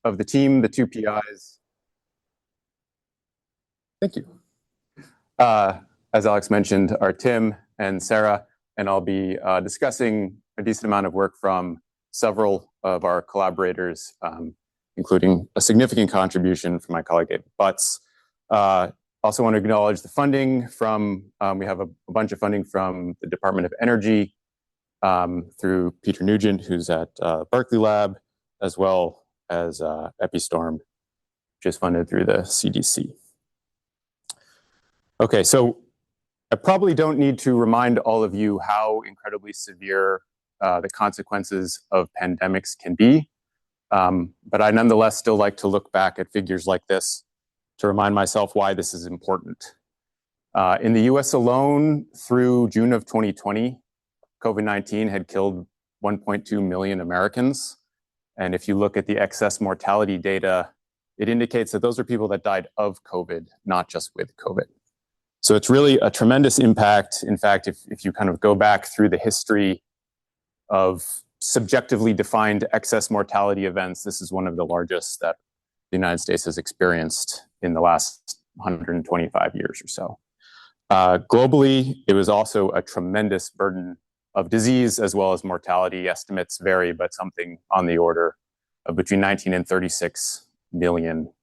of the team, the two PIs. Thank you. As Alex mentioned, are Tim and Sarah, and I'll be discussing a decent amount of work from several of our collaborators, including a significant contribution from my colleague David Butts. Also want to acknowledge the funding from, we have a bunch of funding from the Department of Energy through Peter Nugent, who's at Berkeley Lab, as well as Epistorm, which is funded through the CDC. Okay, so I probably don't need to remind all of you how incredibly severe the consequences of pandemics can be, but I nonetheless still like to look back at figures like this to remind myself why this is important. In the US alone, through June of 2020, COVID-19 had killed 1.2 million Americans. And if you look at the excess mortality data, it indicates that those are people that died of COVID, not just with COVID. So it's really a tremendous impact. In fact, if you kind of go back through the history of subjectively defined excess mortality events, this is one of the largest that the United States has experienced in the last 125 years or so. Globally, it was also a tremendous burden of disease as well as mortality. Estimates vary, but something on the order of between 19 and 36 million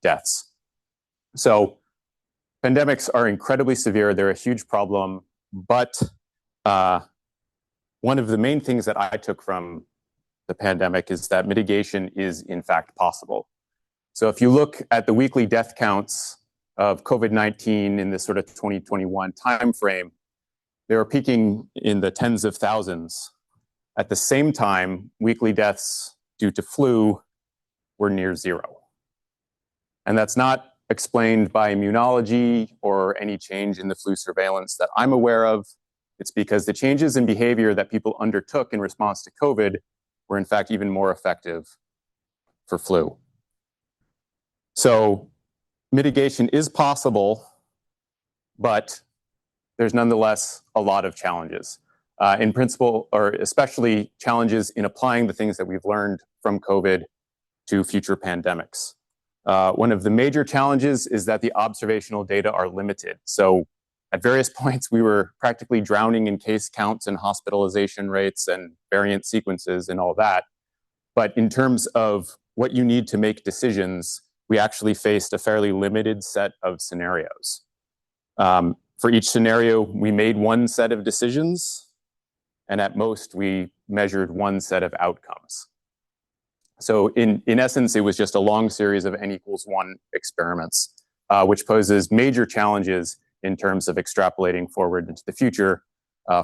deaths. So pandemics are incredibly severe. They're a huge problem, but one of the main things that I took from the pandemic is that mitigation is in fact possible. So if you look at the weekly death counts of COVID-19 in this sort of 2021 timeframe, they were peaking in the tens of thousands. At the same time, weekly deaths due to flu were near zero. And that's not explained by immunology or any change in the flu surveillance that I'm aware of. It's because the changes in behavior that people undertook in response to COVID were in fact even more effective for flu. So mitigation is possible, but there's nonetheless a lot of challenges. In principle, or especially challenges in applying the things that we've learned from COVID to future pandemics. One of the major challenges is that the observational data are limited. So at various points, we were practically drowning in case counts and hospitalization rates and variant sequences and all that. But in terms of what you need to make decisions, we actually faced a fairly limited set of scenarios. For each scenario, we made one set of decisions, and at most, we measured one set of outcomes. So in essence, it was just a long series of n=1 experiments, which poses major challenges in terms of extrapolating forward into the future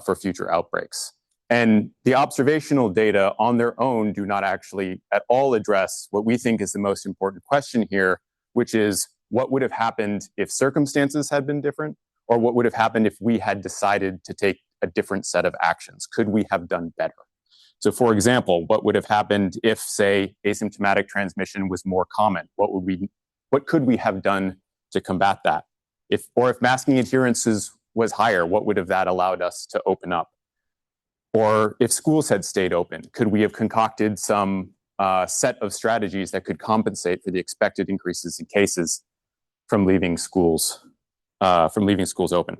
for future outbreaks. And the observational data on their own do not actually at all address what we think is the most important question here, which is what would have happened if circumstances had been different, or what would have happened if we had decided to take a different set of actions? Could we have done better? So for example, what would have happened if, say, asymptomatic transmission was more common? What could we have done to combat that? If masking adherence was higher, what would have that allowed us to open up? Or if schools had stayed open, could we have concocted some set of strategies that could compensate for the expected increases in cases from leaving schools open?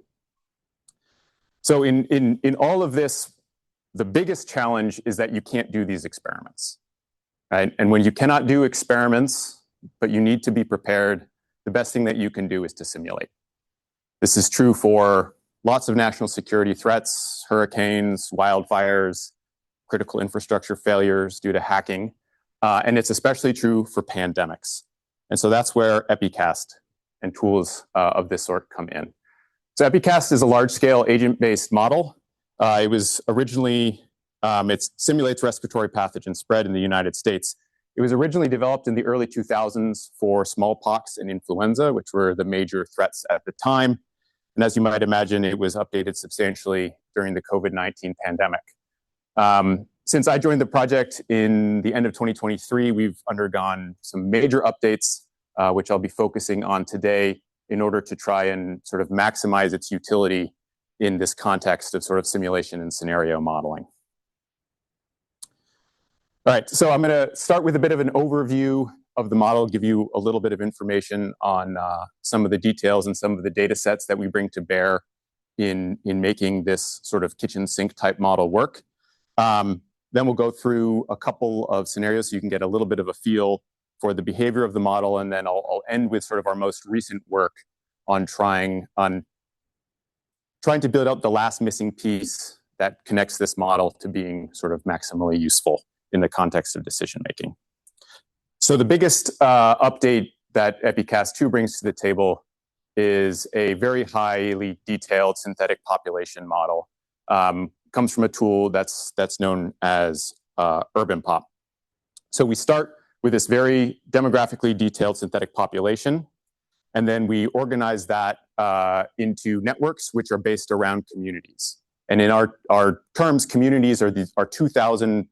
So in all of this, the biggest challenge is that you can't do these experiments, right? And when you cannot do experiments, but you need to be prepared, the best thing that you can do is to simulate. This is true for lots of national security threats, hurricanes, wildfires, critical infrastructure failures due to hacking, and it's especially true for pandemics. And so that's where Epicast and tools of this sort come in. So Epicast is a large-scale agent-based model. It was originally, it simulates respiratory pathogen spread in the United States. It was originally developed in the early 2000s for smallpox and influenza, which were the major threats at the time. And as you might imagine, it was updated substantially during the COVID-19 pandemic. Since I joined the project in the end of 2023, we've undergone some major updates, which I'll be focusing on today in order to try and sort of maximize its utility in this context of sort of simulation and scenario modeling. All right, so I'm going to start with a bit of an overview of the model, give you a little bit of information on some of the details and some of the data sets that we bring to bear in making this sort of kitchen sink type model work. Then we'll go through a couple of scenarios so you can get a little bit of a feel for the behavior of the model, and then I'll end with sort of our most recent work on trying to build out the last missing piece that connects this model to being sort of maximally useful in the context of decision making. So the biggest update that Epicast 2 brings to the table is a very highly detailed synthetic population model. Comes from a tool that's known as UrbanPop. So we start with this very demographically detailed synthetic population, and then we organize that into networks which are based around communities. And in our terms, communities are 2,000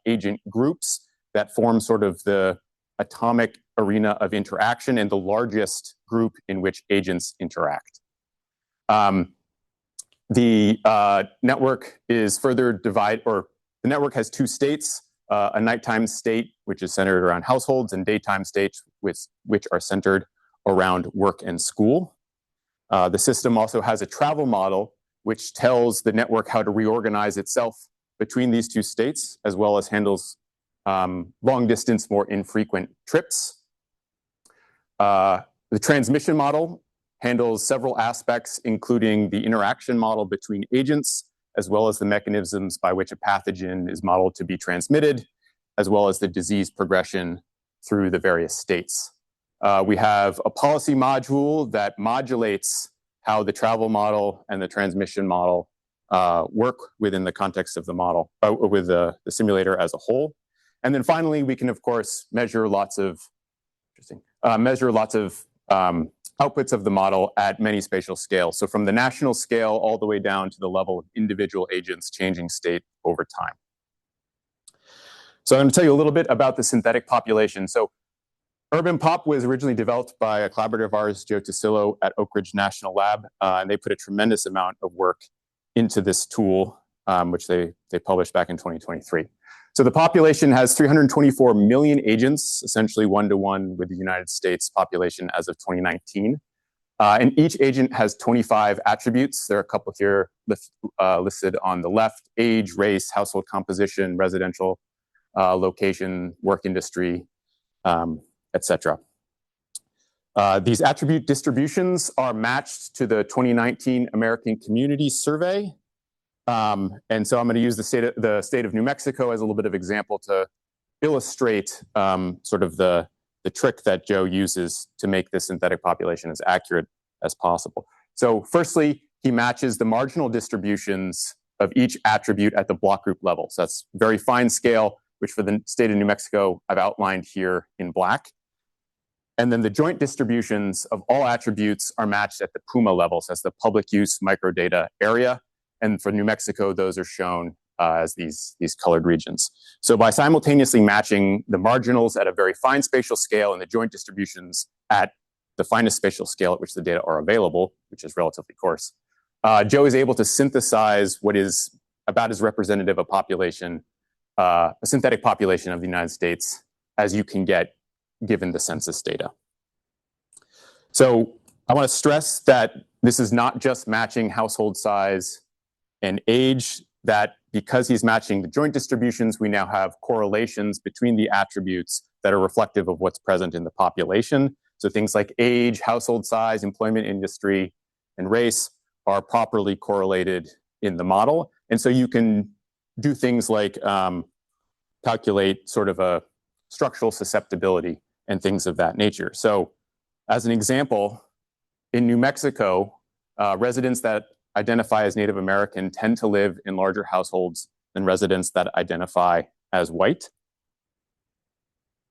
agent groups that form sort of the atomic arena of interaction and the largest group in which agents interact. The network is further divided, or the network has two states, a nighttime state, which is centered around households, and daytime states, which are centered around work and school. The system also has a travel model, which tells the network how to reorganize itself between these two states, as well as handles long distance, more infrequent trips. The transmission model handles several aspects, including the interaction model between agents, as well as the mechanisms by which a pathogen is modeled to be transmitted, as well as the disease progression through the various states. We have a policy module that modulates how the travel model and the transmission model work within the context of the model, with the simulator as a whole. And then finally, we can, of course, measure lots of outputs of the model at many spatial scales. So from the national scale all the way down to the level of individual agents changing state over time. So I'm going to tell you a little bit about the synthetic population. So UrbanPop was originally developed by a collaborator of ours, Joe Tasillo, at Oak Ridge National Lab, and they put a tremendous amount of work into this tool, which they published back in 2023. So the population has 324 million agents, essentially one-to-one with the United States population as of 2019. And each agent has 25 attributes. There are a couple here listed on the left: age, race, household composition, residential location, work industry, etc. These attribute distributions are matched to the 2019 American Community Survey. And so I'm going to use the state of New Mexico as a little bit of example to illustrate sort of the trick that Joe uses to make this synthetic population as accurate as possible. So firstly, he matches the marginal distributions of each attribute at the block group level. So that's very fine scale, which for the state of New Mexico, I've outlined here in black. And then the joint distributions of all attributes are matched at the PUMA level, so that's the public use microdata area. And for New Mexico, those are shown as these colored regions. So by simultaneously matching the marginals at a very fine spatial scale and the joint distributions at the finest spatial scale at which the data are available, which is relatively coarse, Joe is able to synthesize what is about as representative a population, a synthetic population of the United States as you can get given the census data. So I want to stress that this is not just matching household size and age, that because he's matching the joint distributions, we now have correlations between the attributes that are reflective of what's present in the population. So things like age, household size, employment industry, and race are properly correlated in the model. And so you can do things like calculate sort of a structural susceptibility and things of that nature. So as an example, in New Mexico, residents that identify as Native American tend to live in larger households than residents that identify as white.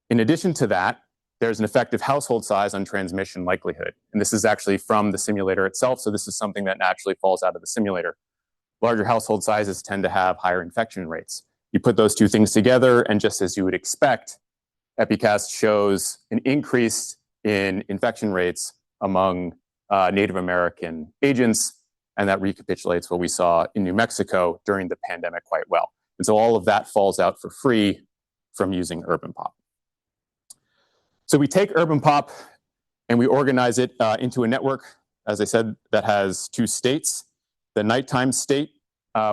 In addition to that, there's an effective household size on transmission likelihood. And this is actually from the simulator itself. So this is something that naturally falls out of the simulator. Larger household sizes tend to have higher infection rates. You put those two things together, and just as you would expect, Epicast shows an increase in infection rates among Native American agents, and that recapitulates what we saw in New Mexico during the pandemic quite well. And so all of that falls out for free from using UrbanPop. So we take UrbanPop and we organize it into a network, as I said, that has two states. The nighttime state,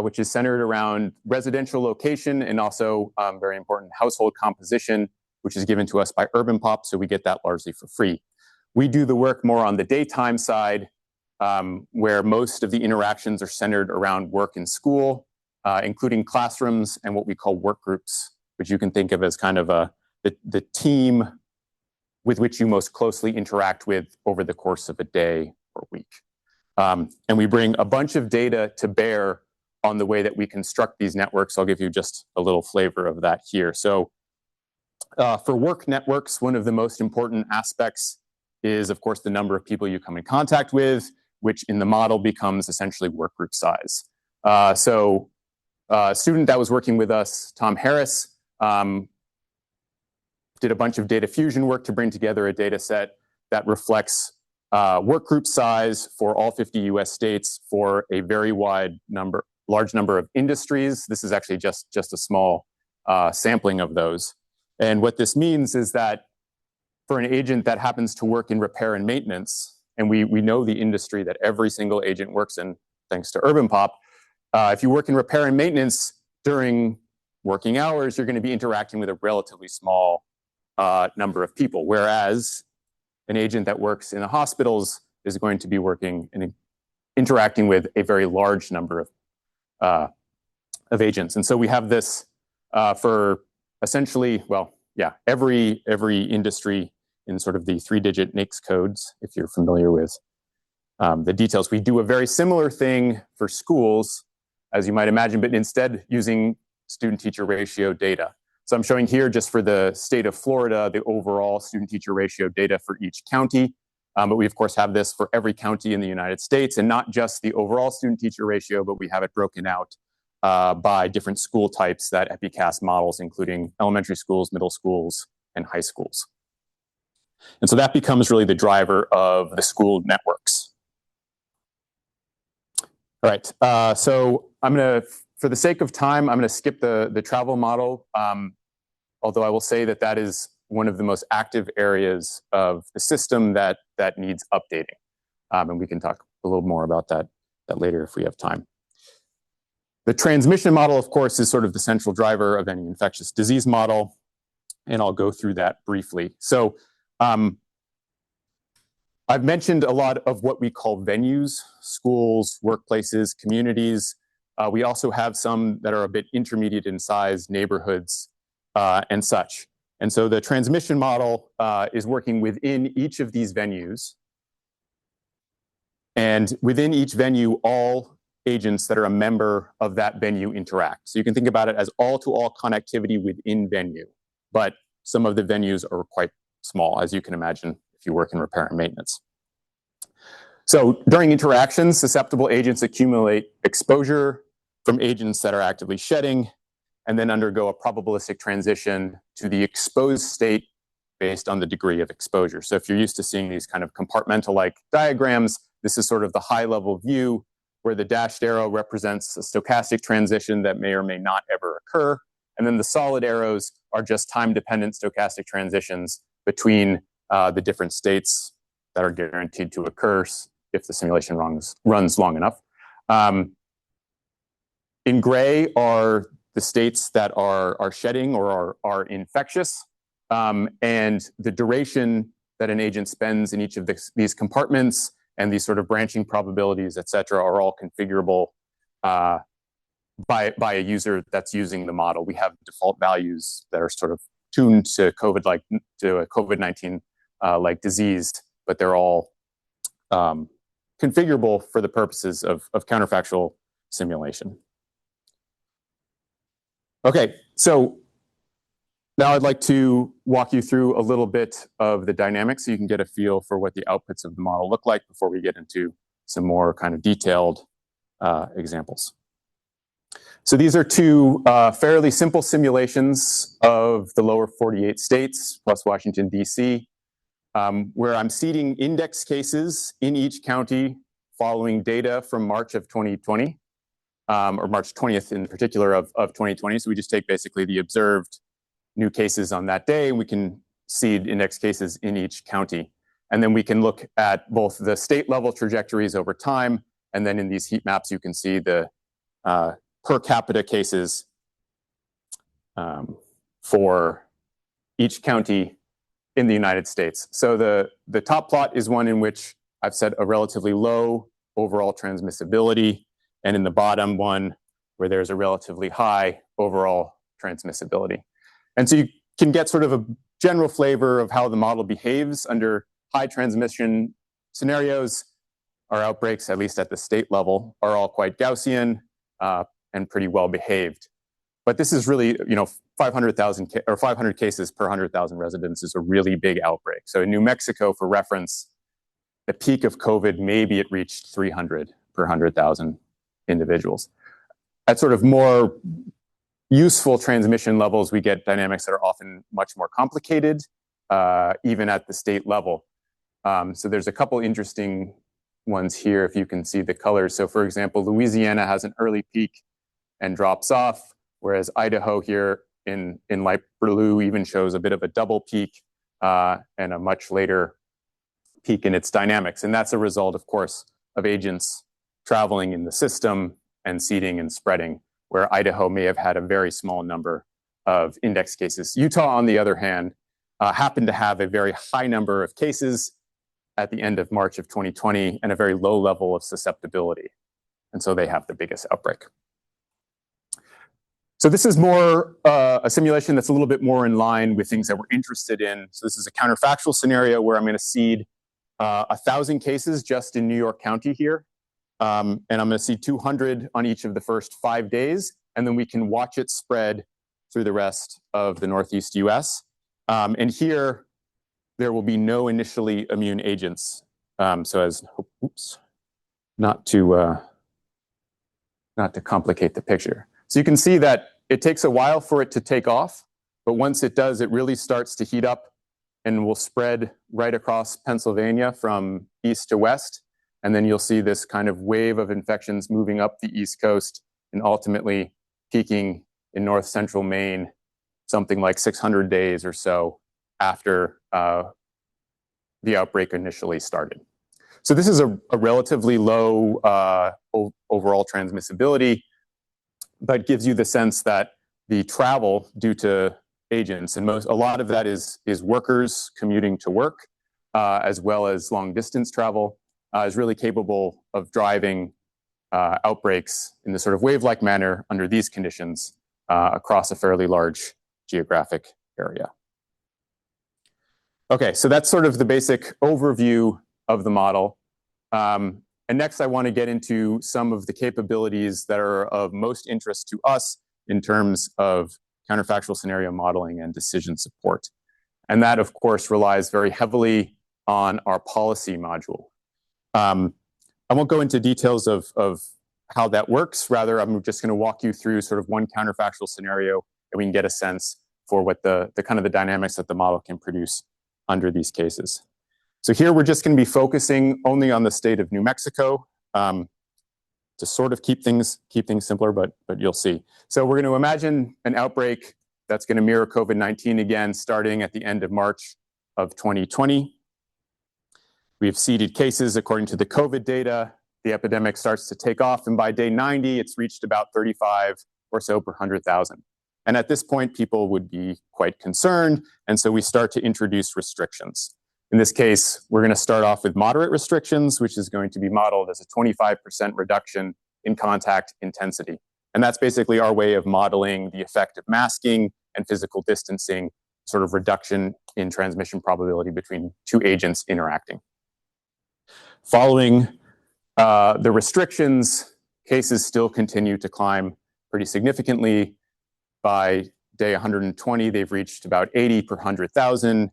which is centered around residential location and also very important household composition, which is given to us by UrbanPop, so we get that largely for free. We do the work more on the daytime side, where most of the interactions are centered around work and school, including classrooms and what we call work groups, which you can think of as kind of the team with which you most closely interact with over the course of a day or week. And we bring a bunch of data to bear on the way that we construct these networks. I'll give you just a little flavor of that here. So for work networks, one of the most important aspects is, of course, the number of people you come in contact with, which in the model becomes essentially work group size. So a student that was working with us, Tom Harris, did a bunch of data fusion work to bring together a data set that reflects work group size for all 50 US states for a very large number of industries. This is actually just a small sampling of those. And what this means is that for an agent that happens to work in repair and maintenance, and we know the industry that every single agent works in, thanks to UrbanPop, if you work in repair and maintenance during working hours, you're going to be interacting with a relatively small number of people, whereas an agent that works in the hospitals is going to be working and interacting with a very large number of agents. And so we have this for essentially, every industry in sort of the 3-digit NAICS codes, if you're familiar with the details. We do a very similar thing for schools, as you might imagine, but instead using student-teacher ratio data. So I'm showing here just for the state of Florida, the overall student-teacher ratio data for each county. But we, of course, have this for every county in the United States, and not just the overall student-teacher ratio, but we have it broken out by different school types that Epicast models, including elementary schools, middle schools, and high schools. And so that becomes really the driver of the school networks. All right, so I'm going to, for the sake of time, I'm going to skip the travel model, although I will say that that is one of the most active areas of the system that needs updating. And we can talk a little more about that later if we have time. The transmission model, of course, is sort of the central driver of any infectious disease model, and I'll go through that briefly. So I've mentioned a lot of what we call venues: schools, workplaces, communities. We also have some that are a bit intermediate in size, neighborhoods, and such. And so the transmission model is working within each of these venues. And within each venue, all agents that are a member of that venue interact. So you can think about it as all-to-all connectivity within venue. But some of the venues are quite small, as you can imagine, if you work in repair and maintenance. So during interactions, susceptible agents accumulate exposure from agents that are actively shedding, and then undergo a probabilistic transition to the exposed state based on the degree of exposure. So if you're used to seeing these kind of compartmental-like diagrams, this is sort of the high-level view where the dashed arrow represents a stochastic transition that may or may not ever occur. And then the solid arrows are just time-dependent stochastic transitions between the different states that are guaranteed to occur if the simulation runs long enough. In gray are the states that are shedding or are infectious, and the duration that an agent spends in each of these compartments and these sort of branching probabilities, et cetera, are all configurable by a user that's using the model. We have default values that are sort of tuned to COVID-19 like disease, but they're all configurable for the purposes of counterfactual simulation. Okay, so now I'd like to walk you through a little bit of the dynamics so you can get a feel for what the outputs of the model look like before we get into some more kind of detailed examples. So these are two fairly simple simulations of the lower 48 states plus Washington, D.C., where I'm seeding index cases in each county following data from March of 2020, or March 20th in particular of 2020. So we just take basically the observed new cases on that day, and we can seed index cases in each county. And then we can look at both the state level trajectories over time, and then in these heat maps, you can see the per capita cases for each county in the United States. So the top plot is one in which I've set a relatively low overall transmissibility, and in the bottom one where there's a relatively high overall transmissibility. And so you can get sort of a general flavor of how the model behaves under high transmission scenarios. Our outbreaks, at least at the state level, are all quite Gaussian and pretty well behaved. But this is really, 500,000 or 500 cases per 100,000 residents is a really big outbreak. So in New Mexico, for reference, the peak of COVID, maybe it reached 300 per 100,000 individuals. At sort of more useful transmission levels, we get dynamics that are often much more complicated, even at the state level. So there's a couple interesting ones here, if you can see the colors. So for example, Louisiana has an early peak and drops off, whereas Idaho here in light blue even shows a bit of a double peak and a much later peak in its dynamics. And that's a result, of course, of agents traveling in the system and seeding and spreading, where Idaho may have had a very small number of index cases. Utah, on the other hand, happened to have a very high number of cases at the end of March of 2020 and a very low level of susceptibility. And so they have the biggest outbreak. So this is more a simulation that's a little bit more in line with things that we're interested in. So this is a counterfactual scenario where I'm going to seed 1,000 cases just in New York County here. And I'm going to seed 200 on each of the first 5 days. And then we can watch it spread through the rest of the Northeast US. And here, there will be no initially immune agents. So as, oops, not to complicate the picture. So you can see that it takes a while for it to take off, but once it does, it really starts to heat up and will spread right across Pennsylvania from east to west. And then you'll see this kind of wave of infections moving up the East Coast and ultimately peaking in north central Maine, something like 600 days or so after the outbreak initially started. So this is a relatively low overall transmissibility, but gives you the sense that the travel due to agents, and a lot of that is workers commuting to work, as well as long distance travel, is really capable of driving outbreaks in the sort of wave-like manner under these conditions across a fairly large geographic area. Okay, so that's sort of the basic overview of the model. And next, I want to get into some of the capabilities that are of most interest to us in terms of counterfactual scenario modeling and decision support. And that, of course, relies very heavily on our policy module. I won't go into details of how that works. Rather, I'm just going to walk you through sort of one counterfactual scenario, and we can get a sense for what the kind of the dynamics that the model can produce under these cases. So here we're just going to be focusing only on the state of New Mexico to sort of keep things simpler, but you'll see. So we're going to imagine an outbreak that's going to mirror COVID-19 again, starting at the end of March of 2020. We've seeded cases according to the COVID data. The epidemic starts to take off, and by day 90, it's reached about 35 or so per 100,000. And at this point, people would be quite concerned, and so we start to introduce restrictions. In this case, we're going to start off with moderate restrictions, which is going to be modeled as a 25% reduction in contact intensity. And that's basically our way of modeling the effect of masking and physical distancing, sort of reduction in transmission probability between two agents interacting. Following the restrictions, cases still continue to climb pretty significantly. By day 120, they've reached about 80 per 100,000.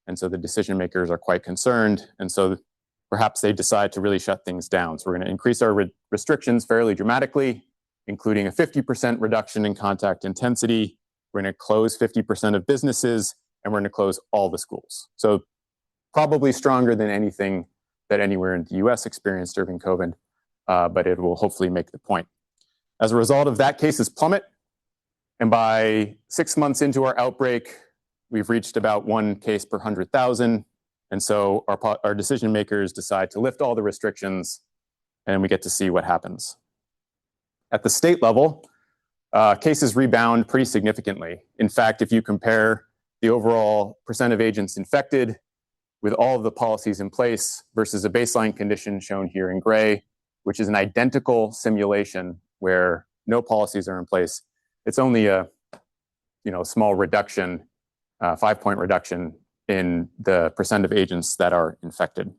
And so the decision makers are quite concerned. And so perhaps they decide to really shut things down. So we're going to increase our restrictions fairly dramatically, including a 50% reduction in contact intensity. We're going to close 50% of businesses, and we're going to close all the schools. So probably stronger than anything that anywhere in the US experienced during COVID, but it will hopefully make the point. As a result of that, cases plummet. And by 6 months into our outbreak, we've reached about 1 case per 100,000. And so our decision makers decide to lift all the restrictions, and we get to see what happens. At the state level, cases rebound pretty significantly. In fact, if you compare the overall percent of agents infected with all of the policies in place versus a baseline condition shown here in gray, which is an identical simulation where no policies are in place, it's only a small reduction, 5-point reduction in the percent of agents that are infected.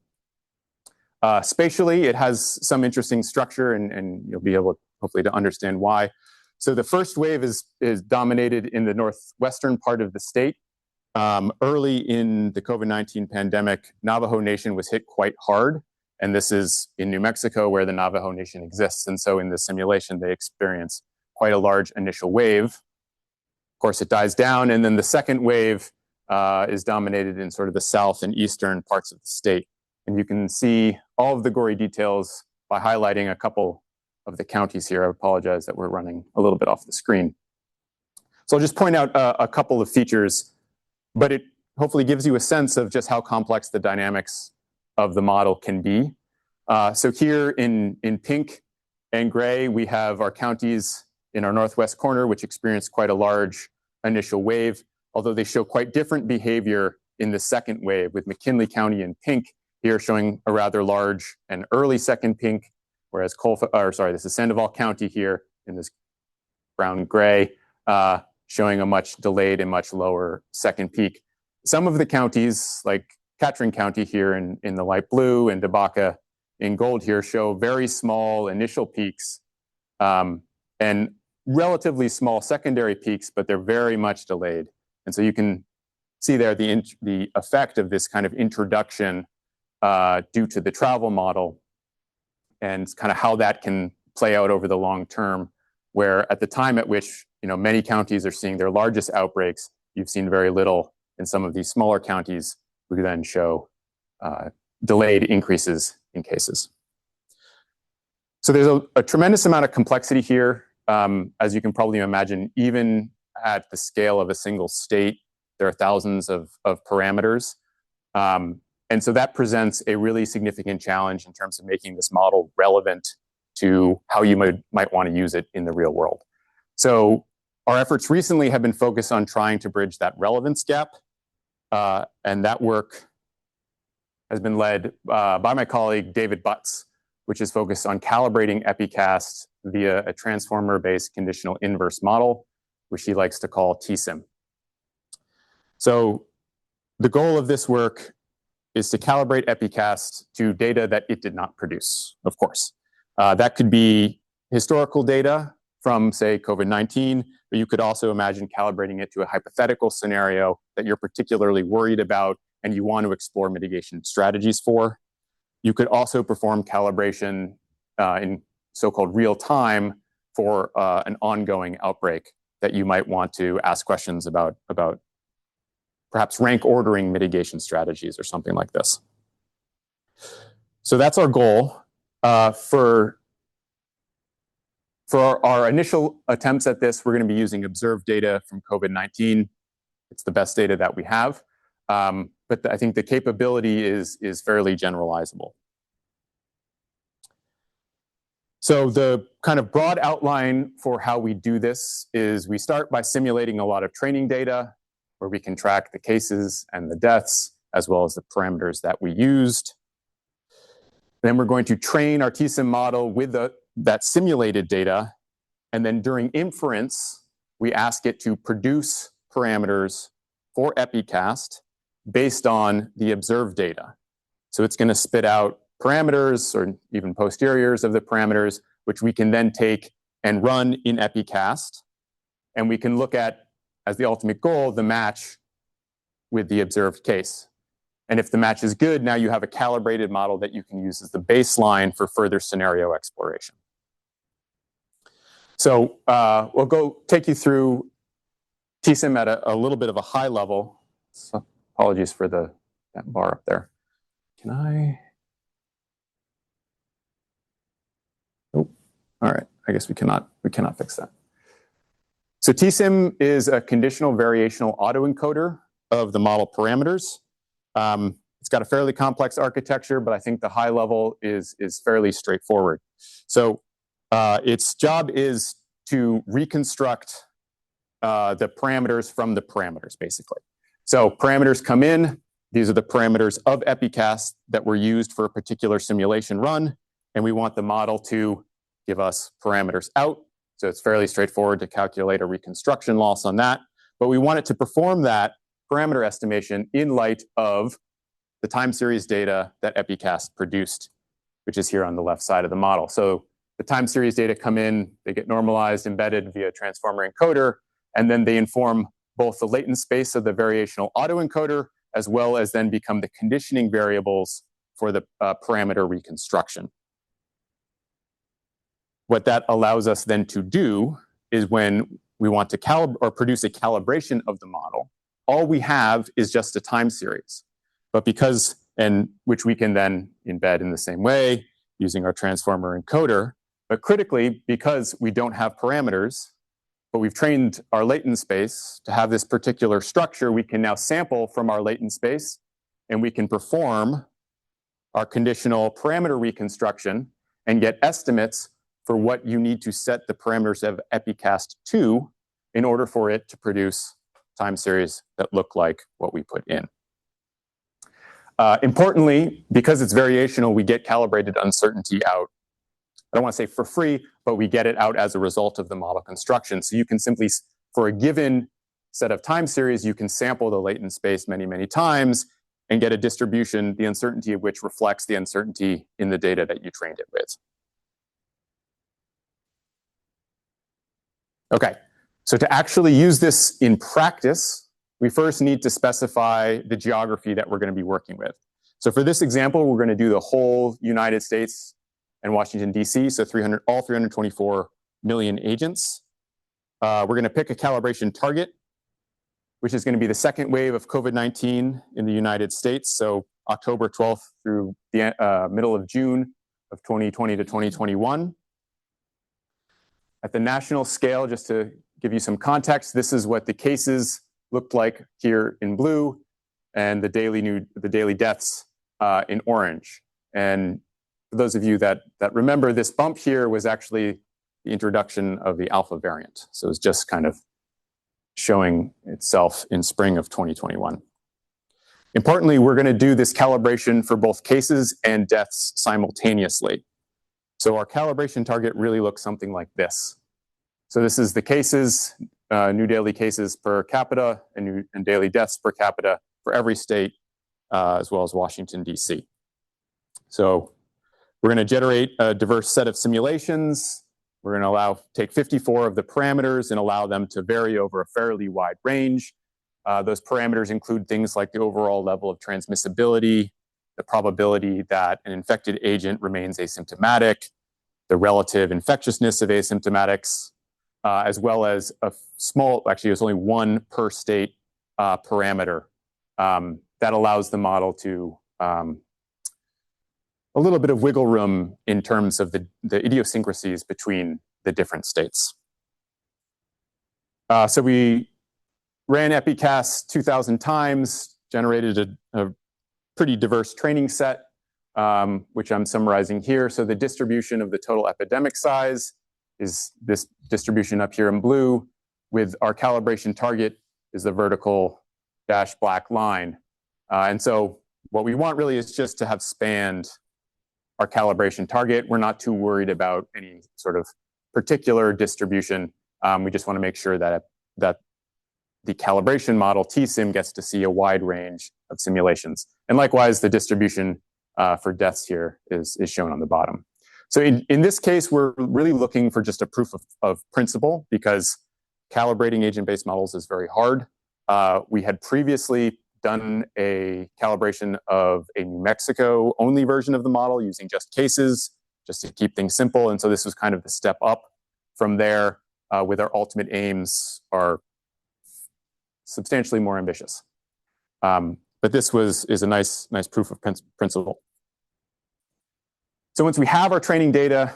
Spatially, it has some interesting structure, and you'll be able, hopefully, to understand why. So the first wave is dominated in the northwestern part of the state. Early in the COVID-19 pandemic, Navajo Nation was hit quite hard, and this is in New Mexico where the Navajo Nation exists. And so in the simulation, they experience quite a large initial wave. Of course, it dies down, and then the second wave is dominated in sort of the south and eastern parts of the state. And you can see all of the gory details by highlighting a couple of the counties here. I apologize that we're running a little bit off the screen. So I'll just point out a couple of features, but it hopefully gives you a sense of just how complex the dynamics of the model can be. So here in pink and gray, we have our counties in our northwest corner, which experienced quite a large initial wave, although they show quite different behavior in the second wave, with McKinley County in pink here showing a rather large and early second pink, whereas this is Sandoval County here in this brown gray, showing a much delayed and much lower second peak. Some of the counties, like Catron County here in the light blue and DeBaca in gold here, show very small initial peaks and relatively small secondary peaks, but they're very much delayed. And so you can see there the effect of this kind of introduction due to the travel model and kind of how that can play out over the long term, where at the time at which many counties are seeing their largest outbreaks, you've seen very little in some of these smaller counties who then show delayed increases in cases. So there's a tremendous amount of complexity here. As you can probably imagine, even at the scale of a single state, there are thousands of parameters. And so that presents a really significant challenge in terms of making this model relevant to how you might want to use it in the real world. So our efforts recently have been focused on trying to bridge that relevance gap. And that work has been led by my colleague, David Butts, which is focused on calibrating Epicast via a transformer-based conditional inverse model, which he likes to call TSIM. So the goal of this work is to calibrate Epicast to data that it did not produce, of course. That could be historical data from, say, COVID-19, but you could also imagine calibrating it to a hypothetical scenario that you're particularly worried about and you want to explore mitigation strategies for. You could also perform calibration in so-called real time for an ongoing outbreak that you might want to ask questions about perhaps rank ordering mitigation strategies or something like this. So that's our goal. For our initial attempts at this, we're going to be using observed data from COVID-19. It's the best data that we have. But I think the capability is fairly generalizable. So the kind of broad outline for how we do this is we start by simulating a lot of training data where we can track the cases and the deaths as well as the parameters that we used. Then we're going to train our TSIM model with that simulated data. And then during inference, we ask it to produce parameters for Epicast based on the observed data. So it's going to spit out parameters or even posteriors of the parameters, which we can then take and run in Epicast. And we can look at, as the ultimate goal, the match with the observed case. And if the match is good, now you have a calibrated model that you can use as the baseline for further scenario exploration. So we'll go take you through TSIM at a little bit of a high level. So apologies for that bar up there. Can I? Oh, all right. I guess we cannot fix that. So TSIM is a conditional variational autoencoder of the model parameters. It's got a fairly complex architecture, but I think the high level is fairly straightforward. So its job is to reconstruct the parameters from the parameters, basically. So parameters come in. These are the parameters of Epicast that were used for a particular simulation run, and we want the model to give us parameters out. So it's fairly straightforward to calculate a reconstruction loss on that, but we want it to perform that parameter estimation in light of the time series data that Epicast produced, which is here on the left side of the model. So the time series data come in, they get normalized, embedded via transformer encoder, and then they inform both the latent space of the variational autoencoder, as well as then become the conditioning variables for the parameter reconstruction. What that allows us then to do is when we want to produce a calibration of the model, all we have is just a time series. But which we can then embed in the same way using our transformer encoder. But critically, because we don't have parameters, but we've trained our latent space to have this particular structure, we can now sample from our latent space, and we can perform our conditional parameter reconstruction and get estimates for what you need to set the parameters of Epicast to in order for it to produce time series that look like what we put in. Importantly, because it's variational, we get calibrated uncertainty out. I don't want to say for free, but we get it out as a result of the model construction. So you can simply, for a given set of time series, you can sample the latent space many, many times and get a distribution, the uncertainty of which reflects the uncertainty in the data that you trained it with. Okay, so to actually use this in practice, we first need to specify the geography that we're going to be working with. So for this example, we're going to do the whole United States and Washington, D.C., so all 324 million agents. We're going to pick a calibration target, which is going to be the second wave of COVID-19 in the United States, so October 12th through the middle of June of 2020 to 2021. At the national scale, just to give you some context, this is what the cases looked like here in blue, and the daily deaths in orange. And for those of you that remember, this bump here was actually the introduction of the alpha variant. So it's just kind of showing itself in spring of 2021. Importantly, we're going to do this calibration for both cases and deaths simultaneously. So our calibration target really looks something like this. So this is the cases, new daily cases per capita and daily deaths per capita for every state, as well as Washington, D.C. So we're going to generate a diverse set of simulations. We're going to take 54 of the parameters and allow them to vary over a fairly wide range. Those parameters include things like the overall level of transmissibility, the probability that an infected agent remains asymptomatic, the relative infectiousness of asymptomatics, as well as actually there's only one per state parameter that allows the model to a little bit of wiggle room in terms of the idiosyncrasies between the different states. So we ran Epicast 2,000 times, generated a pretty diverse training set, which I'm summarizing here. So the distribution of the total epidemic size is this distribution up here in blue, with our calibration target is the vertical dashed black line. And so what we want really is just to have spanned our calibration target. We're not too worried about any sort of particular distribution. We just want to make sure that the calibration model, TSIM, gets to see a wide range of simulations. And likewise, the distribution for deaths here is shown on the bottom. So in this case, we're really looking for just a proof of principle, because calibrating agent-based models is very hard. We had previously done a calibration of a New Mexico only version of the model using just cases, just to keep things simple. And so this was kind of the step up from there, with our ultimate aims are substantially more ambitious. But this is a nice proof of principle. So once we have our training data,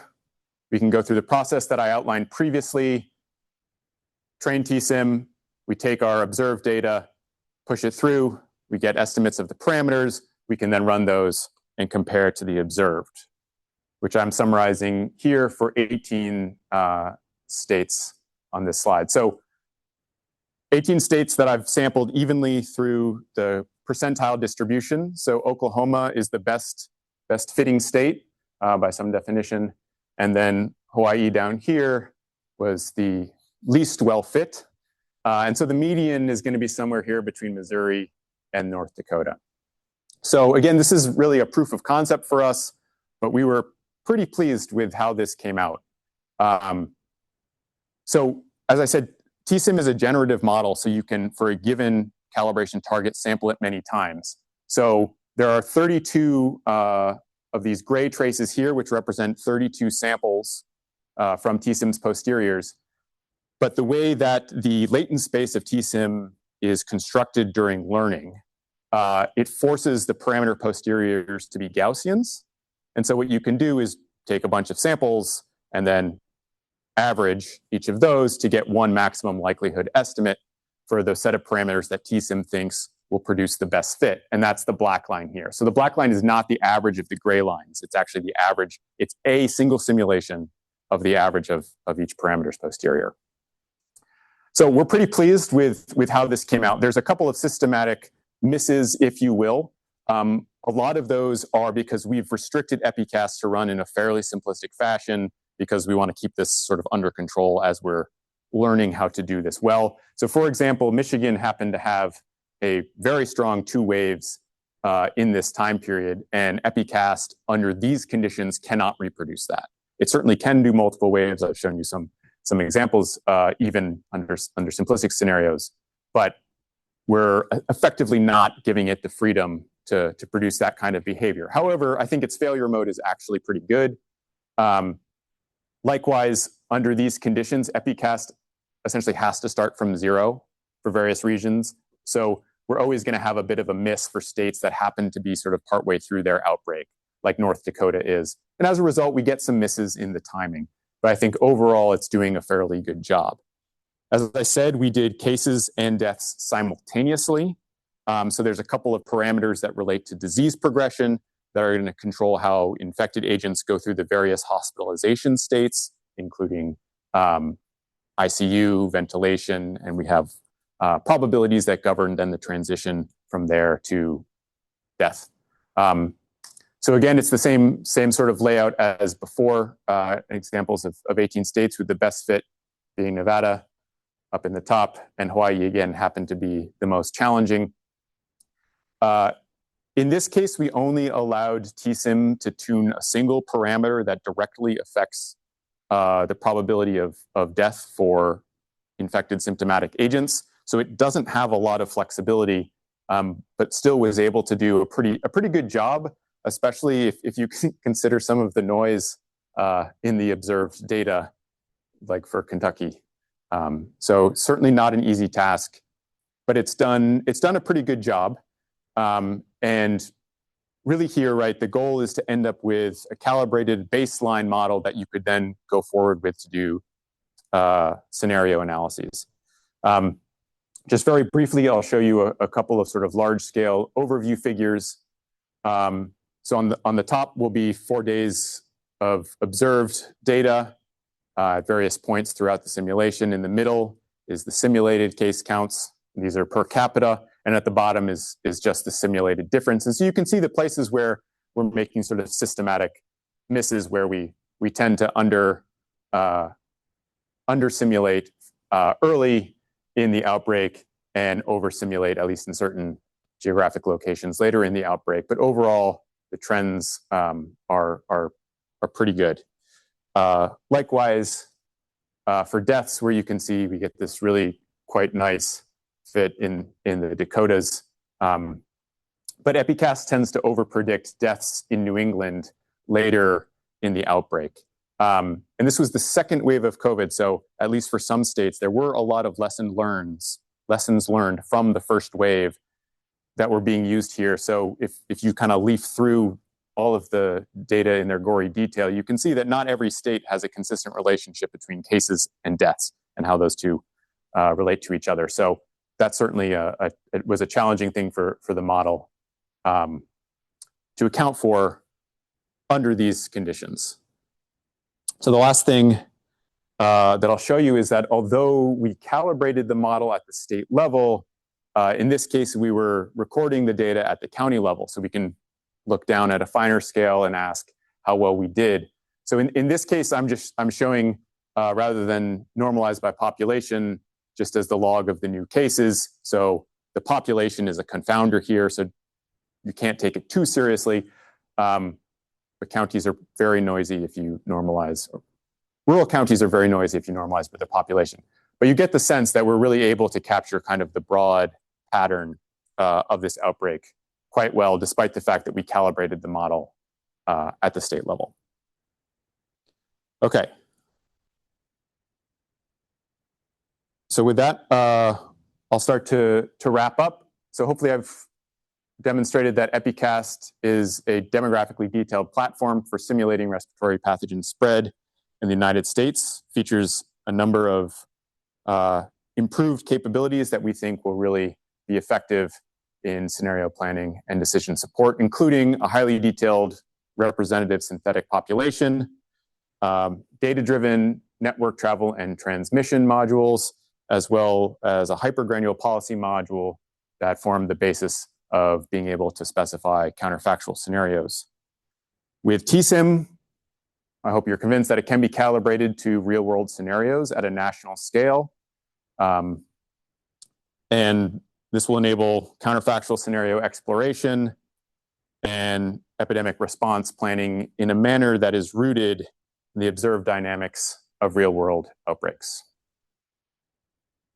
we can go through the process that I outlined previously, train TSIM, we take our observed data, push it through, we get estimates of the parameters, we can then run those and compare to the observed, which I'm summarizing here for 18 states on this slide. So 18 states that I've sampled evenly through the percentile distribution. So Oklahoma is the best fitting state by some definition. And then Hawaii down here was the least well fit. And so the median is going to be somewhere here between Missouri and North Dakota. So again, this is really a proof of concept for us, but we were pretty pleased with how this came out. So as I said, TSIM is a generative model, so you can, for a given calibration target, sample it many times. So there are 32 of these gray traces here, which represent 32 samples from TSIM's posteriors. But the way that the latent space of TSIM is constructed during learning, it forces the parameter posteriors to be Gaussians. And so what you can do is take a bunch of samples and then average each of those to get one maximum likelihood estimate for the set of parameters that TSIM thinks will produce the best fit. And that's the black line here. So the black line is not the average of the gray lines. It's actually the average. It's a single simulation of the average of each parameter's posterior. So we're pretty pleased with how this came out. There's a couple of systematic misses, if you will. A lot of those are because we've restricted Epicast to run in a fairly simplistic fashion because we want to keep this sort of under control as we're learning how to do this well. So for example, Michigan happened to have a very strong 2 waves in this time period, and Epicast under these conditions cannot reproduce that. It certainly can do multiple waves. I've shown you some examples even under simplistic scenarios, but we're effectively not giving it the freedom to produce that kind of behavior. However, I think its failure mode is actually pretty good. Likewise, under these conditions, Epicast essentially has to start from 0 for various regions. So we're always going to have a bit of a miss for states that happen to be sort of partway through their outbreak, like North Dakota is. And as a result, we get some misses in the timing. But I think overall, it's doing a fairly good job. As I said, we did cases and deaths simultaneously. So there's a couple of parameters that relate to disease progression that are going to control how infected agents go through the various hospitalization states, including ICU, ventilation, and we have probabilities that govern then the transition from there to death. So again, it's the same sort of layout as before, examples of 18 states with the best fit being Nevada up in the top, and Hawaii again happened to be the most challenging. In this case, we only allowed TSIM to tune a single parameter that directly affects the probability of death for infected symptomatic agents. So it doesn't have a lot of flexibility, but still was able to do a pretty good job, especially if you consider some of the noise in the observed data, like for Kentucky. So certainly not an easy task, but it's done a pretty good job. And really here, right, the goal is to end up with a calibrated baseline model that you could then go forward with to do scenario analyses. Just very briefly, I'll show you a couple of sort of large-scale overview figures. So on the top will be 4 days of observed data at various points throughout the simulation. In the middle is the simulated case counts. These are per capita. And at the bottom is just the simulated difference. And so you can see the places where we're making sort of systematic misses where we tend to under simulate early in the outbreak and over simulate, at least in certain geographic locations later in the outbreak. But overall, the trends are pretty good. Likewise, for deaths, where you can see we get this really quite nice fit in the Dakotas. But Epicast tends to overpredict deaths in New England later in the outbreak. And this was the second wave of COVID. So at least for some states, there were a lot of lessons learned from the first wave that were being used here. So if you kind of leaf through all of the data in their gory detail, you can see that not every state has a consistent relationship between cases and deaths and how those two relate to each other. So that's certainly it was a challenging thing for the model to account for under these conditions. So the last thing that I'll show you is that although we calibrated the model at the state level, in this case, we were recording the data at the county level. So we can look down at a finer scale and ask how well we did. So in this case, I'm showing rather than normalized by population, just as the log of the new cases. So the population is a confounder here, so you can't take it too seriously. But counties are very noisy if you normalize. Rural counties are very noisy if you normalize with the population. But you get the sense that we're really able to capture kind of the broad pattern of this outbreak quite well, despite the fact that we calibrated the model at the state level. Okay. So with that, I'll start to wrap up. So hopefully I've demonstrated that Epicast is a demographically detailed platform for simulating respiratory pathogen spread in the United States. Features a number of improved capabilities that we think will really be effective in scenario planning and decision support, including a highly detailed representative synthetic population, data-driven network travel and transmission modules, as well as a hypergranular policy module that form the basis of being able to specify counterfactual scenarios. With TSIM, I hope you're convinced that it can be calibrated to real-world scenarios at a national scale. And this will enable counterfactual scenario exploration and epidemic response planning in a manner that is rooted in the observed dynamics of real-world outbreaks.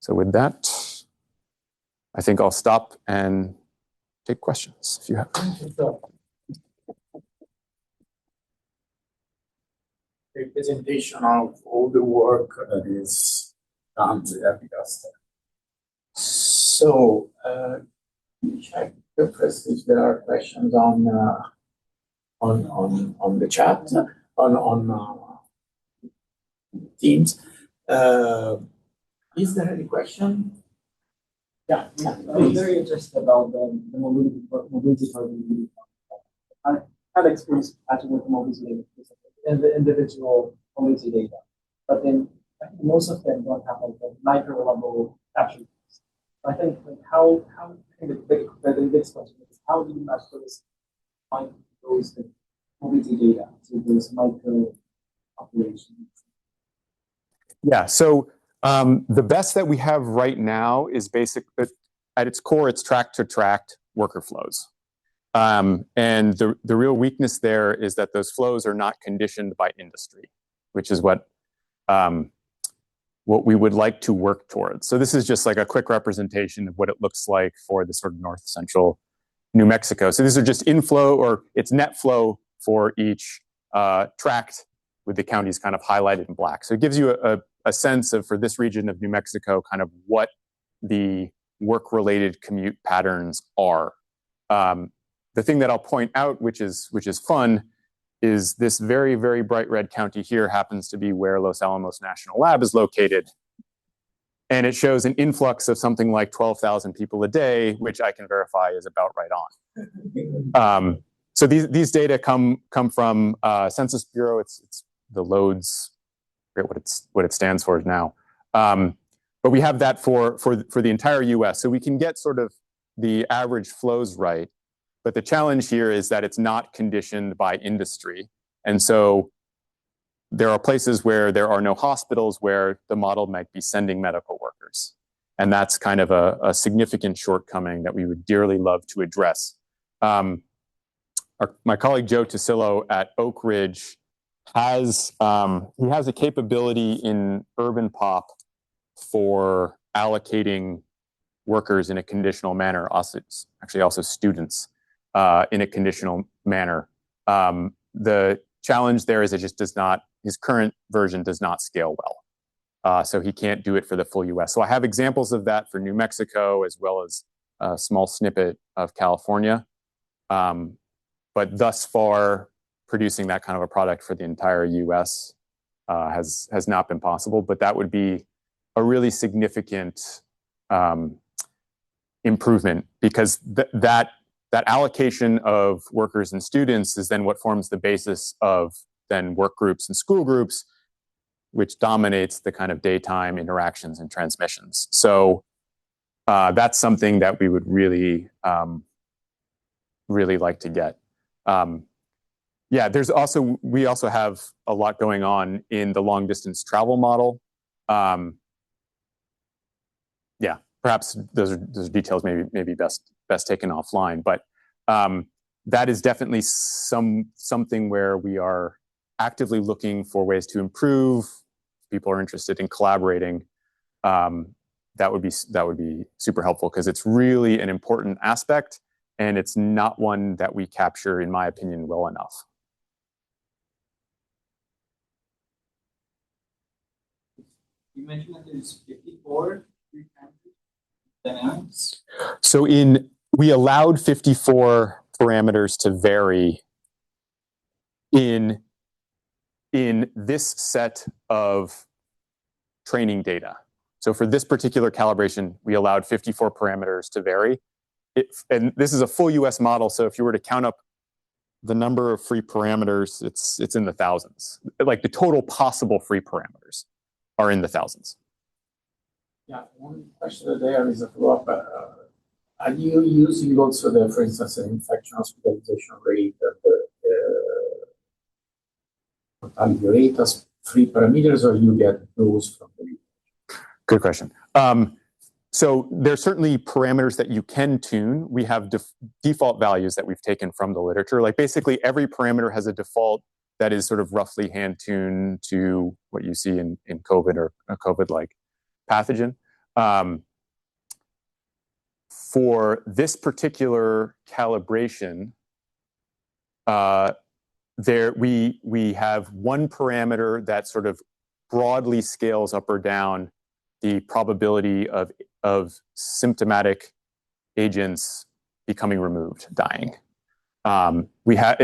So with that, I think I'll stop and take questions if you have. A presentation of all the work that is done with Epicast. So, check first if there are questions on the chat on Teams. Is there any question? Yeah. I'm very interested about the mobility for the I have experience actually with mobility and the individual mobility data, but then most of them don't have like the micro level capture. I think like how the big question is how do you match those mobility data to those micro operations? Yeah, so the best that we have right now is at its core, it's track-to-track worker flows. And the real weakness there is that those flows are not conditioned by industry, which is what we would like to work towards. So this is just like a quick representation of what it looks like for the sort of north central New Mexico. So these are just inflow, or it's net flow for each tract, with the counties kind of highlighted in black. So it gives you a sense of, for this region of New Mexico, kind of what the work-related commute patterns are. The thing that I'll point out, which is fun, is this very, very bright red county here happens to be where Los Alamos National Lab is located. And it shows an influx of something like 12,000 people a day, which I can verify is about right on. So these data come from Census Bureau. It's the loads, I forget what it stands for now. But we have that for the entire US. So we can get sort of the average flows right. But the challenge here is that it's not conditioned by industry. And so there are places where there are no hospitals where the model might be sending medical workers. And that's kind of a significant shortcoming that we would dearly love to address. My colleague Joe Tasillo at Oak Ridge has a capability in urban pop for allocating workers in a conditional manner, actually also students in a conditional manner. The challenge there is it just does not, his current version does not scale well. So he can't do it for the full US. So I have examples of that for New Mexico, as well as a small snippet of California. But thus far, producing that kind of a product for the entire US has not been possible. But that would be a really significant improvement, because that allocation of workers and students is then what forms the basis of then work groups and school groups, which dominates the kind of daytime interactions and transmissions. So that's something that we would really, really like to get. Yeah, we also have a lot going on in the long distance travel model. Yeah, perhaps those are details maybe best taken offline, but that is definitely something where we are actively looking for ways to improve. People are interested in collaborating. That would be super helpful, because it's really an important aspect, and it's not one that we capture, in my opinion, well enough. You mentioned that there's 54 dynamics. So we allowed 54 parameters to vary in this set of training data. So for this particular calibration, we allowed 54 parameters to vary. And this is a full US model, so if you were to count up the number of free parameters, it's in the thousands. Like, the total possible free parameters are in the thousands. Yeah, one question there is a follow-up. Are you using also for instance, an infection hospitalization rate and the mortality rate as free parameters, or you get those from the? Good question. So there's certainly parameters that you can tune. We have default values that we've taken from the literature. Like, basically every parameter has a default that is sort of roughly hand-tuned to what you see in COVID or a COVID-like pathogen. For this particular calibration, we have one parameter that sort of broadly scales up or down the probability of symptomatic agents becoming removed, dying. We have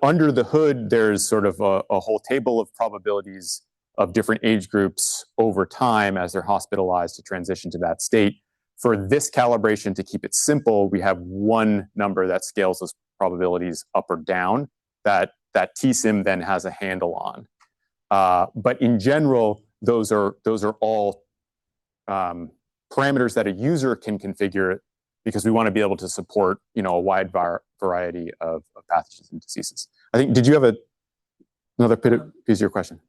under the hood, there's sort of a whole table of probabilities of different age groups over time as they're hospitalized to transition to that state. For this calibration, to keep it simple, we have one number that scales those probabilities up or down that TSIM then has a handle on. But in general, those are all parameters that a user can configure, because we want to be able to support, a wide variety of pathogens and diseases. I think, did you have another piece of your question?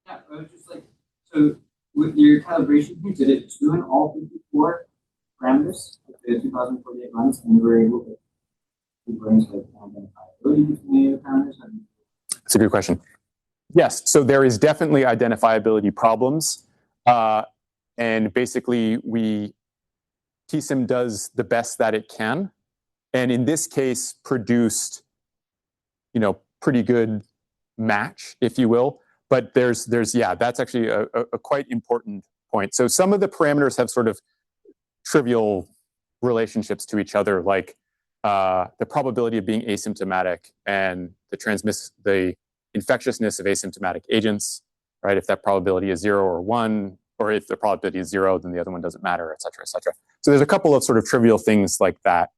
Yeah, I was just like, so with your calibration here, did it tune all 54 parameters, like the 2048 runs, and you were able to bring identifiability between the parameters? That's a good question. Yes, so there is definitely identifiability problems, and basically TSIM does the best that it can, and in this case produced, pretty good match, if you will. But there's that's actually a quite important point. So some of the parameters have sort of trivial relationships to each other, like the probability of being asymptomatic and the infectiousness of asymptomatic agents, right? If that probability is 0 or 1, or if the probability is 0, then the other one doesn't matter, et cetera, et cetera. So there's a couple of sort of trivial things like that.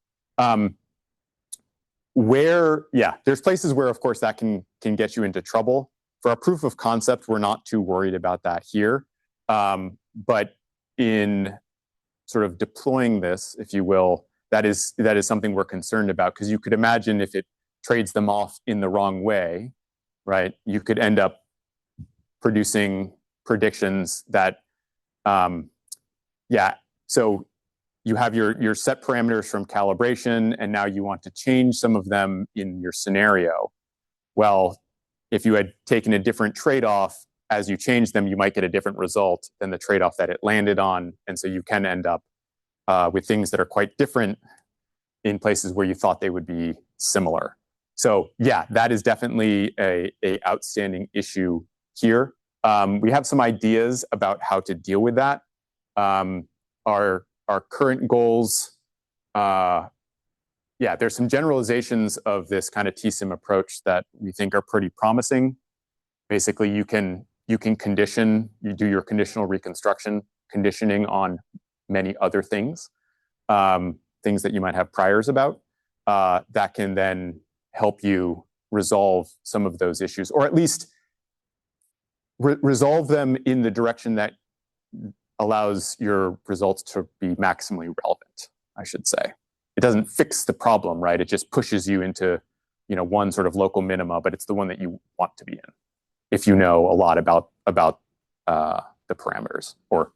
There's places where, of course, that can get you into trouble. For a proof of concept, we're not too worried about that here. But in sort of deploying this, if you will, that is something we're concerned about, because you could imagine if it trades them off in the wrong way, right? You could end up producing predictions that, so you have your set parameters from calibration, and now you want to change some of them in your scenario. Well, if you had taken a different trade-off, as you change them, you might get a different result than the trade-off that it landed on. And so you can end up with things that are quite different in places where you thought they would be similar. So yeah, that is definitely a outstanding issue here. We have some ideas about how to deal with that. Our current goals, there's some generalizations of this kind of TSIM approach that we think are pretty promising. Basically, you can you can you do your conditional reconstruction conditioning on many other things, things that you might have priors about, that can then help you resolve some of those issues, or at least resolve them in the direction that allows your results to be maximally relevant, I should say. It doesn't fix the problem, right? It just pushes you into, one sort of local minima, but it's the one that you want to be in, if you know a lot about the parameters, or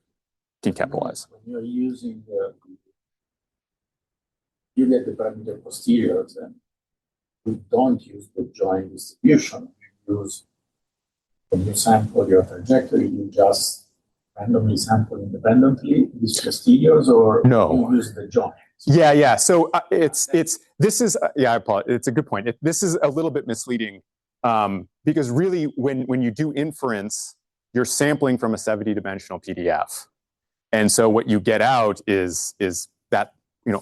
can capitalize. When you're using you get the parameter posteriors, and you don't use the joint distribution. You use, when you sample your trajectory, you just randomly sample independently these posteriors, or No. you use the joint? Yeah. So I apologize. It's a good point. This is a little bit misleading, because really, when you do inference, you're sampling from a 70-dimensional PDF, and so what you get out is that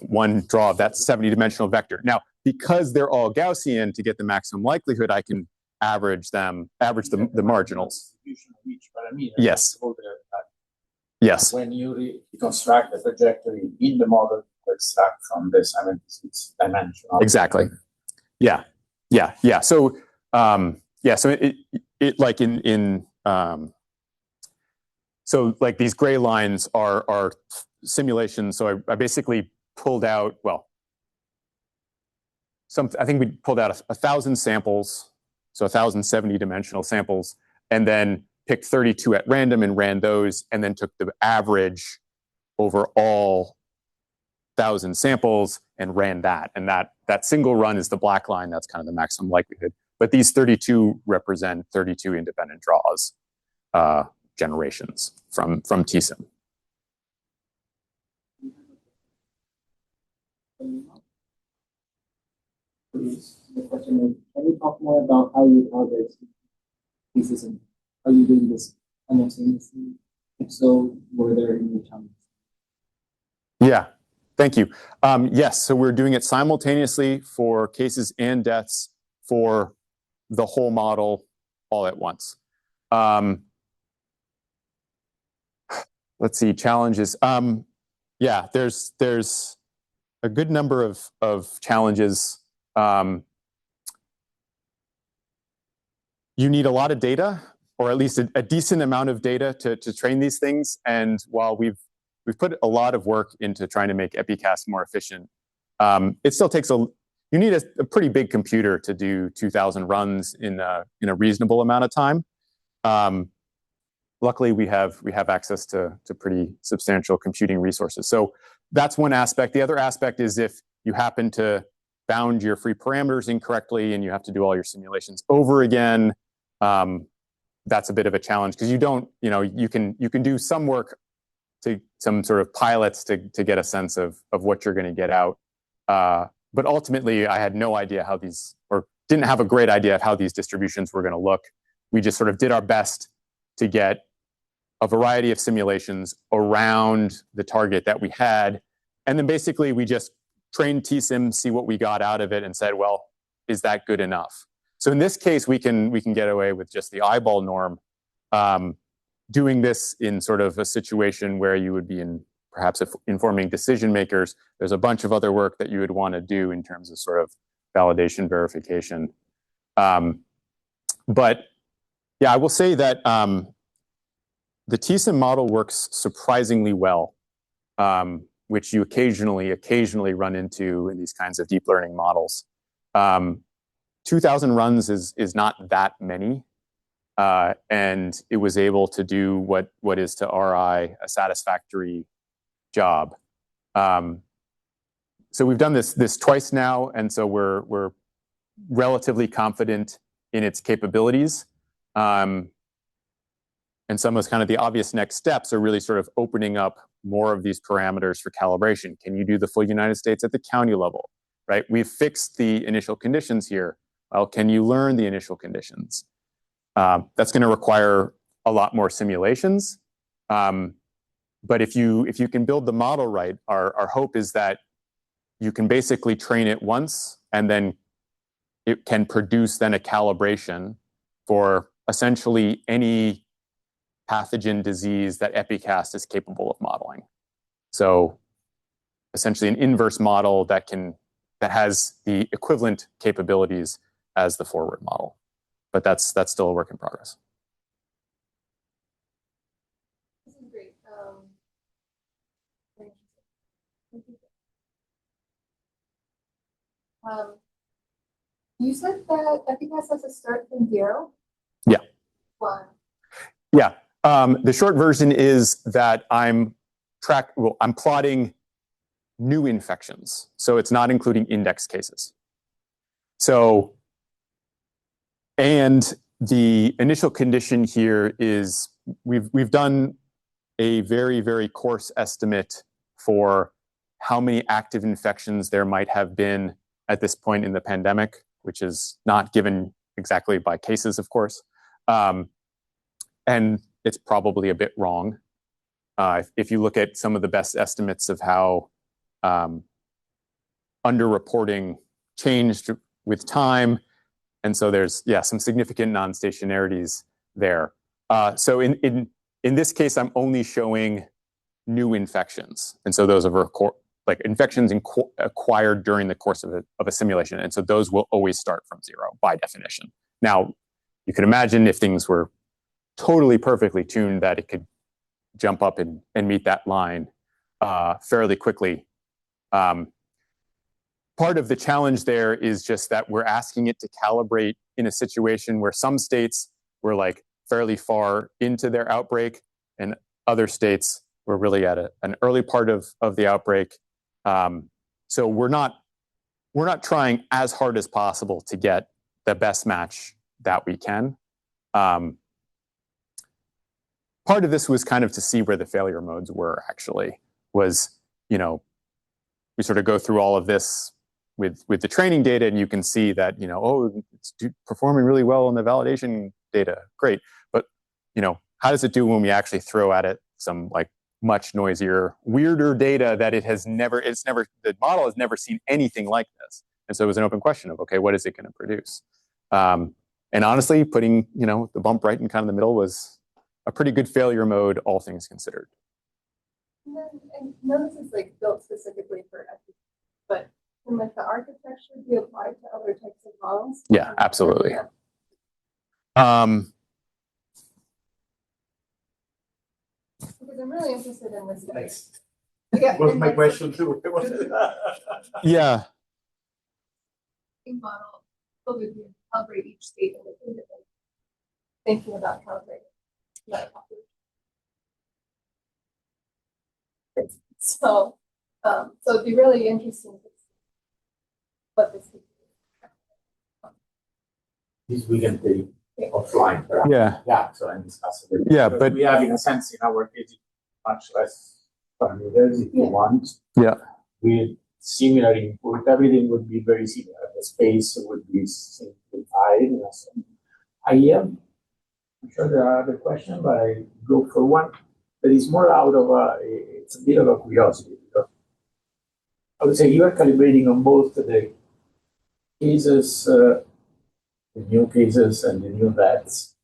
one draw of that 70-dimensional vector. Now, because they're all Gaussian, to get the maximum likelihood, I can average the marginals. Yes. Yes. When you reconstruct the trajectory in the model, you extract from the 76 dimensional. Exactly. Yeah. So, So it like so like these gray lines are simulations. So I basically pulled out, I think we pulled out 1,000 samples, so 1,000 70-dimensional samples, and then picked 32 at random and ran those, and then took the average over all 1,000 samples and ran that. And that single run is the black line. That's kind of the maximum likelihood. But these 32 represent 32 independent draws, generations from TSIM. The question is, can you talk more about how you calibrate pieces, and are you doing this simultaneously? If so, were there any challenges? Yeah, thank you. Yes, so we're doing it simultaneously for cases and deaths for the whole model all at once. Let's see, challenges. Yeah, there's a good number of challenges. You need a lot of data, or at least a decent amount of data to train these things. And while we've put a lot of work into trying to make Epicast more efficient, it still takes you need a pretty big computer to do 2,000 runs in a reasonable amount of time. Luckily, we have access to pretty substantial computing resources. So that's one aspect. The other aspect is if you happen to bound your free parameters incorrectly and you have to do all your simulations over again, that's a bit of a challenge, because you can do some work to some sort of pilots to get a sense of what you're going to get out. But ultimately, I had no idea how these, or didn't have a great idea of how these distributions were going to look. We just sort of did our best to get a variety of simulations around the target that we had. And then basically we just trained TSIM, see what we got out of it, and said, well, is that good enough? So in this case, we can get away with just the eyeball norm. Doing this in sort of a situation where you would be perhaps informing decision makers, there's a bunch of other work that you would want to do in terms of sort of validation, verification. But yeah, I will say that the TSIM model works surprisingly well, which you occasionally run into in these kinds of deep learning models. 2,000 runs is not that many, and it was able to do what is to our eye a satisfactory job. So we've done this twice now, and so we're relatively confident in its capabilities. And some of kind of the obvious next steps are really sort of opening up more of these parameters for calibration. Can you do the full United States at the county level, right? We've fixed the initial conditions here. Well, can you learn the initial conditions? That's going to require a lot more simulations. But if you can build the model right, our hope is that you can basically train it once, and then it can produce then a calibration for essentially any pathogen disease that Epicast is capable of modeling. So essentially an inverse model that has the equivalent capabilities as the forward model. But that's still a work in progress. This is great. You said that Epicast has to start from 0? Yeah. Why? Yeah. The short version is that I'm plotting new infections. So it's not including index cases. So, and the initial condition here is we've done a very, very coarse estimate for how many active infections there might have been at this point in the pandemic, which is not given exactly by cases, of course. And it's probably a bit wrong. If you look at some of the best estimates of how underreporting changed with time, and so there's some significant non-stationarities there. So in this case, I'm only showing new infections, and so those are like infections acquired during the course of a simulation, and so those will always start from 0 by definition. Now, you can imagine if things were totally perfectly tuned that it could jump up and meet that line fairly quickly. Part of the challenge there is just that we're asking it to calibrate in a situation where some states were like fairly far into their outbreak, and other states were really at an early part of the outbreak. So we're not trying as hard as possible to get the best match that we can. Part of this was kind of to see where the failure modes were actually, was, we sort of go through all of this with the training data, and you can see that, it's performing really well in the validation data. Great. But, how does it do when we actually throw at it some like much noisier, weirder data that the model has never seen anything like this. And so it was an open question of, okay, what is it going to produce? And honestly, putting, the bump right in kind of the middle was a pretty good failure mode, all things considered. And then, I know this is like built specifically for Epicast, but can like the architecture be applied to other types of models? Yeah, absolutely. Because I'm really interested in this. Next. Yeah, Was my question too. Yeah. Model, so we can calibrate each state independently. Thinking about calibrating that population. So it'd be really interesting to see what this could do. This we can take offline. Perhaps. Yeah. Yeah. So and discuss it. Yeah, but we have, in a sense, in our case, much less parameters if you want. Yeah. With similar input, everything would be very similar. The space would be simplified. So I'm sure there are other questions, but I go for one that is more out of it's a bit of a curiosity. Because I would say you are calibrating on both the cases, the new cases and the new deaths.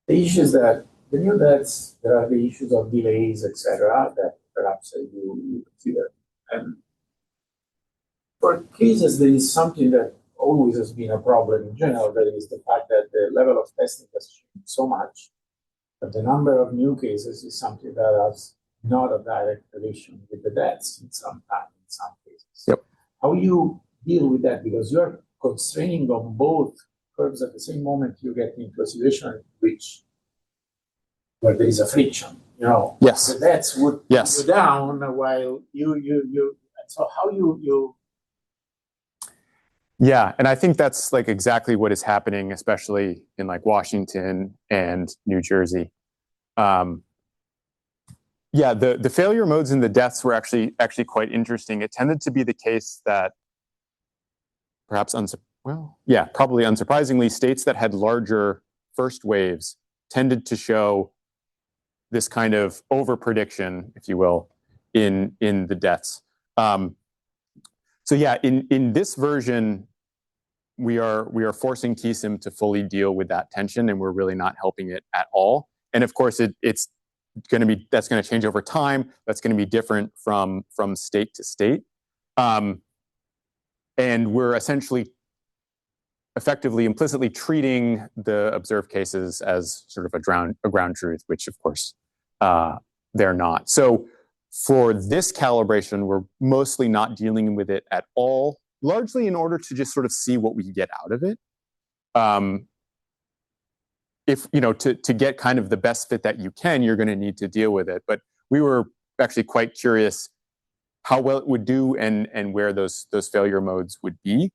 The issues that the new deaths, there are the issues of delays, etc., that perhaps you consider. And for cases, there is something that always has been a problem in general. That is the fact that the level of testing has changed so much that the number of new cases is something that has not a direct relation with the deaths in some cases. Yep. How you deal with that? Because you're constraining on both curves at the same moment. You get into a situation where there is a friction. Yes. The deaths would go down while you. So how you. Yeah, and I think that's like exactly what is happening, especially in like Washington and New Jersey. The failure modes and the deaths were actually quite interesting. It tended to be the case that perhaps probably unsurprisingly, states that had larger first waves tended to show this kind of over prediction, if you will, in the deaths. In this version, we are forcing TSIM to fully deal with that tension, and we're really not helping it at all. And of course, that's going to change over time. That's going to be different from state to state. And we're essentially effectively, implicitly treating the observed cases as sort of a ground truth, which of course they're not. So for this calibration, we're mostly not dealing with it at all, largely in order to just sort of see what we get out of it. If, to get kind of the best fit that you can, you're going to need to deal with it. But we were actually quite curious how well it would do and where those failure modes would be.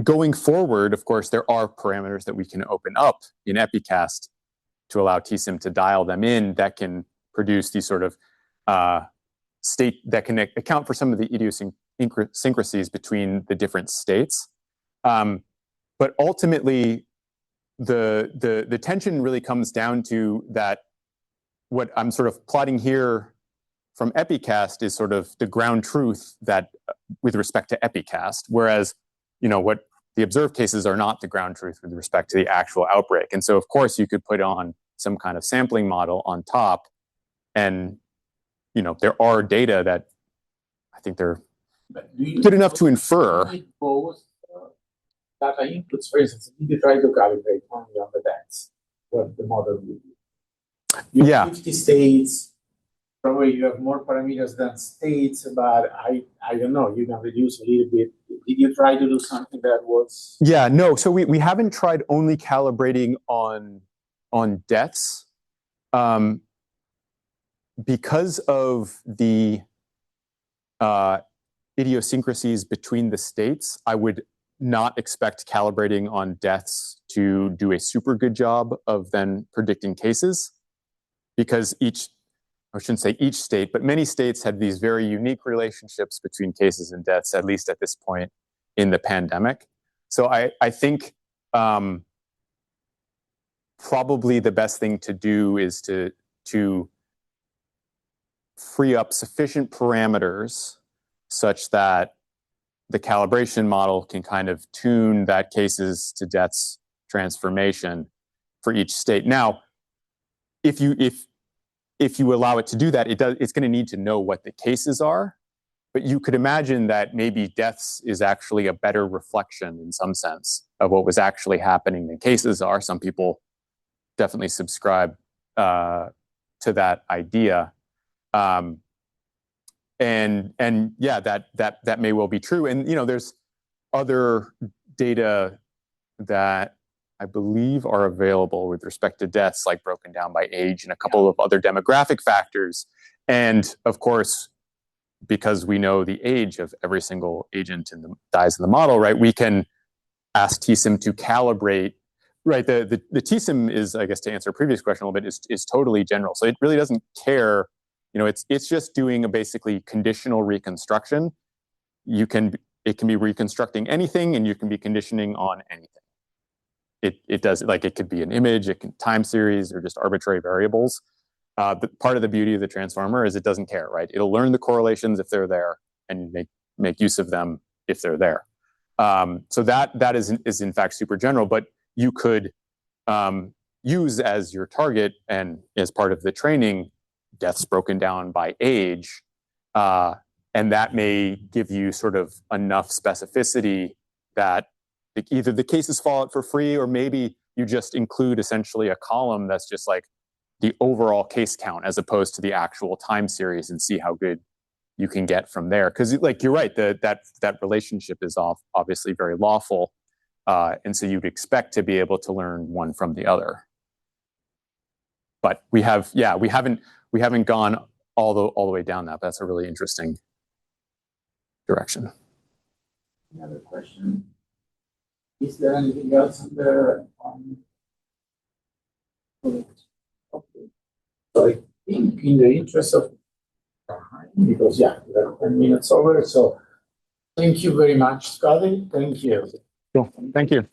Going forward, of course, there are parameters that we can open up in Epicast to allow TSIM to dial them in that can produce these sort of state that can account for some of the idiosyncrasies between the different states. But ultimately, the tension really comes down to that what I'm sort of plotting here from Epicast is sort of the ground truth that with respect to Epicast, whereas what the observed cases are not the ground truth with respect to the actual outbreak. And so, of course, you could put on some kind of sampling model on top, and there are data that I think they're good enough to infer. Both data inputs, for instance, if you try to calibrate only on the deaths, what the model will do. You have 50 states. Probably you have more parameters than states, but I don't know, you can reduce a little bit. Did you try to do something that was? Yeah, no. So we haven't tried only calibrating on deaths. Because of the idiosyncrasies between the states, I would not expect calibrating on deaths to do a super good job of then predicting cases, because I shouldn't say each state, but many states had these very unique relationships between cases and deaths, at least at this point in the pandemic. So I think probably the best thing to do is to free up sufficient parameters such that the calibration model can kind of tune that cases to deaths transformation for each state. Now, if you allow it to do that, it's going to need to know what the cases are. But you could imagine that maybe deaths is actually a better reflection in some sense of what was actually happening than cases are. Some people definitely subscribe to that idea. And yeah, that may well be true. And there's other data that I believe are available with respect to deaths, like broken down by age and a couple of other demographic factors. And of course, because we know the age of every single agent dies in the model, right? We can ask TSIM to calibrate, right? The TSIM is, I guess, to answer a previous question a little bit, is totally general. So it really doesn't care. It's just doing a basically conditional reconstruction. It can be reconstructing anything, and you can be conditioning on anything. It does, like, it could be an image, it can time series, or just arbitrary variables. But part of the beauty of the transformer is it doesn't care, right? It'll learn the correlations if they're there and make use of them if they're there. So that is in fact super general, but you could use as your target and as part of the training deaths broken down by age, and that may give you sort of enough specificity that either the cases fall out for free, or maybe you just include essentially a column that's just like the overall case count as opposed to the actual time series, and see how good you can get from there. Because like you're right, that relationship is obviously very lawful, and so you'd expect to be able to learn one from the other. But we haven't gone all the way down that. That's a really interesting direction. Any other question? Is there anything else on there? Okay. So I think in the interest of time, because we are 10 minutes over, so thank you very much, Scotty. Thank you. Cool. Thank you.